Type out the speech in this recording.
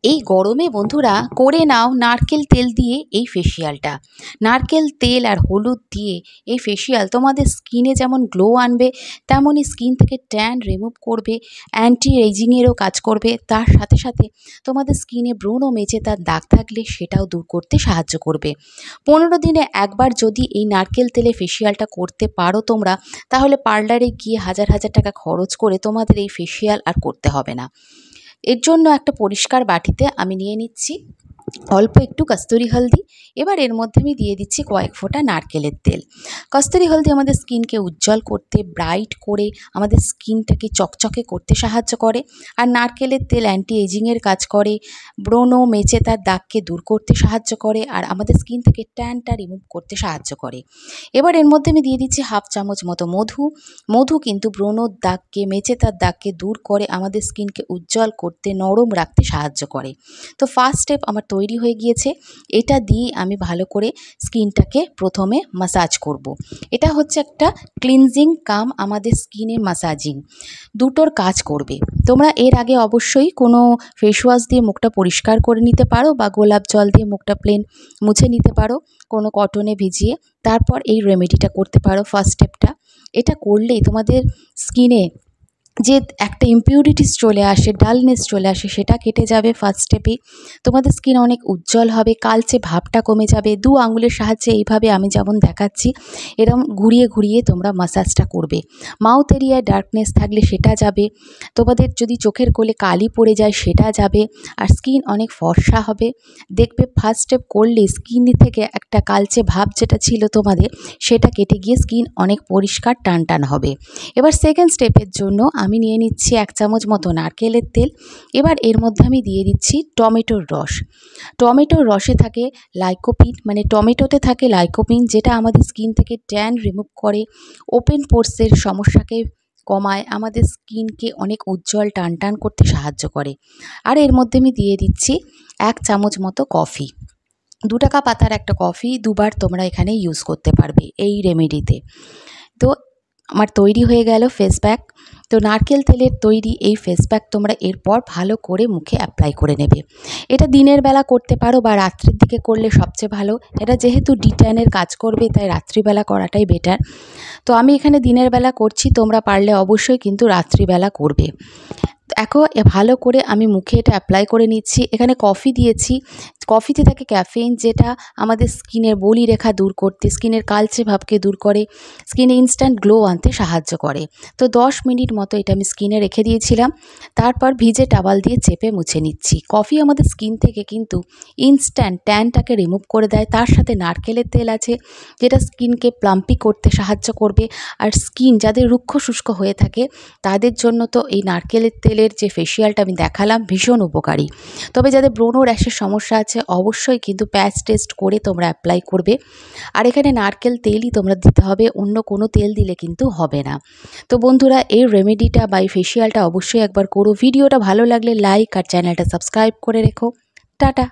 এই গরমে বন্ধুরা করে নাও নারকেল তেল দিয়ে এই ফেসিয়ালটা। নারকেল তেল আর হলুদ দিয়ে এই ফেসিয়াল তোমাদের স্কিনে যেমন গ্লো আনবে, তেমনই স্কিন থেকে ট্যান রিমুভ করবে, অ্যান্টি এজিংয়েরও কাজ করবে। তার সাথে সাথে তোমাদের স্কিনে ব্রণ ও মেচেদার দাগ থাকলে সেটাও দূর করতে সাহায্য করবে। 15 দিনে একবার যদি এই নারকেল তেলে ফেসিয়ালটা করতে পারো তোমরা, তাহলে পার্লারে গিয়ে হাজার হাজার টাকা খরচ করে তোমাদের এই ফেসিয়াল আর করতে হবে না। এর জন্য একটা পরিষ্কার বাটিতে আমি নিয়ে নিচ্ছি অল্প একটু কস্তুরি হলদি। এবার এর মধ্যে আমি দিয়ে দিচ্ছি কয়েক ফোঁটা নারকেলের তেল। কস্তুরি হলদি আমাদের স্কিনকে উজ্জ্বল করতে, ব্রাইট করে আমাদের স্কিনটাকে চকচকে করতে সাহায্য করে। আর নারকেলের তেল অ্যান্টি এজিংয়ের কাজ করে, ব্রণ মেচে তার দাগকে দূর করতে সাহায্য করে, আর আমাদের স্কিন থেকে ট্যানটা রিমুভ করতে সাহায্য করে। এবার এর মধ্যে আমি দিয়ে দিচ্ছি হাফ চামচ মতো মধু। মধু কিন্তু ব্রণর দাগকে, মেচে তার দাগকে দূর করে, আমাদের স্কিনকে উজ্জ্বল করতে, নরম রাখতে সাহায্য করে। তো ফার্স্ট স্টেপ আমার তৈরি হয়ে গিয়েছে। এটা দিয়ে আমি ভালো করে স্কিনটাকে প্রথমে মাসাজ করব। এটা হচ্ছে একটা ক্লিনজিং কাম আমাদের স্কিনের মাসাজিং, দুটোর কাজ করবে। তোমরা এর আগে অবশ্যই কোনো ফেস ওয়াশ দিয়ে মুখটা পরিষ্কার করে নিতে পারো, বা গোলাপ জল দিয়ে মুখটা প্লেন মুছে নিতে পারো কোনো কটনে ভিজিয়ে। তারপর এই রেমেডিটা করতে পারো ফার্স্ট স্টেপটা। এটা করলেই তোমাদের স্কিনে যে একটা ইমপিউরিটিস চলে আসে, ডালনেস চলে আসে, সেটা কেটে যাবে ফার্স্ট স্টেপেই। তোমাদের স্কিন অনেক উজ্জ্বল হবে, কালচে ভাবটা কমে যাবে। 2 আঙুলের সাহায্যে এইভাবে আমি যেমন দেখাচ্ছি এরকম ঘুরিয়ে ঘুরিয়ে তোমরা মাসাজটা করবে। মাউথ এরিয়ায় ডার্কনেস থাকলে সেটা যাবে, তোমাদের যদি চোখের কোলে কালি পড়ে যায় সেটা যাবে, আর স্কিন অনেক ফর্সা হবে। দেখবে ফার্স্ট স্টেপ করলে স্কিন থেকে একটা কালচে ভাব যেটা ছিল তোমাদের, সেটা কেটে গিয়ে স্কিন অনেক পরিষ্কার টান টান হবে। এবার সেকেন্ড স্টেপের জন্য আমি নিয়ে নিচ্ছি 1 চামচ মতো নারকেলের তেল। এবার এর মধ্যে আমি দিয়ে দিচ্ছি টমেটোর রস। টমেটোর রসে থাকে লাইকোপিন, মানে টমেটোতে থাকে লাইকোপিন, যেটা আমাদের স্কিন থেকে ট্যান রিমুভ করে, ওপেন পোরসের সমস্যাকে কমায়, আমাদের স্কিনকে অনেক উজ্জ্বল টান টান করতে সাহায্য করে। আর এর মধ্যে আমি দিয়ে দিচ্ছি 1 চামচ মতো কফি। 2 টাকা পাতার একটা কফি 2 বার তোমরা এখানে ইউজ করতে পারবে এই রেমেডিতে। তো আমার তৈরি হয়ে গেল ফেস প্যাক। তো নারকেল তেলের তৈরি এই ফেস প্যাক তোমরা এরপর ভালো করে মুখে অ্যাপ্লাই করে নেবে। এটা দিনের বেলা করতে পারো বা রাত্রের দিকে করলে সবচেয়ে ভালো। এটা যেহেতু ডিট্যানের কাজ করবে, তাই রাত্রিবেলা করাটাই বেটার। তো আমি এখানে দিনের বেলা করছি, তোমরা পারলে অবশ্যই কিন্তু রাত্রিবেলা করবে। এখন ভালো করে আমি মুখে এটা অ্যাপ্লাই করে নিচ্ছি। এখানে কফি দিয়েছি, কফিতে থাকে ক্যাফেইন, যেটা আমাদের স্কিনের বলিরেখা দূর করতে, স্কিনের কালচে ভাবকে দূর করে, স্কিনে ইনস্ট্যান্ট গ্লো আনতে সাহায্য করে। তো 10 মিনিট মতো এটা আমি স্কিনে রেখে দিয়েছিলাম। তারপর ভিজে টাওয়াল দিয়ে চেপে মুছে নিচ্ছি। কফি আমাদের স্কিন থেকে কিন্তু ইনস্ট্যান্ট ট্যানটাকে রিমুভ করে দেয়। তার সাথে নারকেলের তেল আছে, যেটা স্কিনকে প্লাম্পি করতে সাহায্য করবে। আর স্কিন যাদের রুক্ষ শুষ্ক হয়ে থাকে তাদের জন্য তো এই নারকেলের তেলের যে ফেসিয়ালটা আমি দেখালাম ভীষণ উপকারী। তবে যাদের ব্রণ র্যাশের সমস্যা আছে অবশ্যই কিন্তু প্যাচ টেস্ট করে তোমরা অ্যাপ্লাই করবে। আর এখানে নারকেল তেলই তোমরা দিতে হবে, অন্য কোনো তেল দিলে কিন্তু হবে না। তো বন্ধুরা, এই রেমেডিটা বা এই ফেসিয়ালটা অবশ্যই একবার করো। ভিডিওটা ভালো লাগলে লাইক আর চ্যানেলটা সাবস্ক্রাইব করে রেখো। টাটা।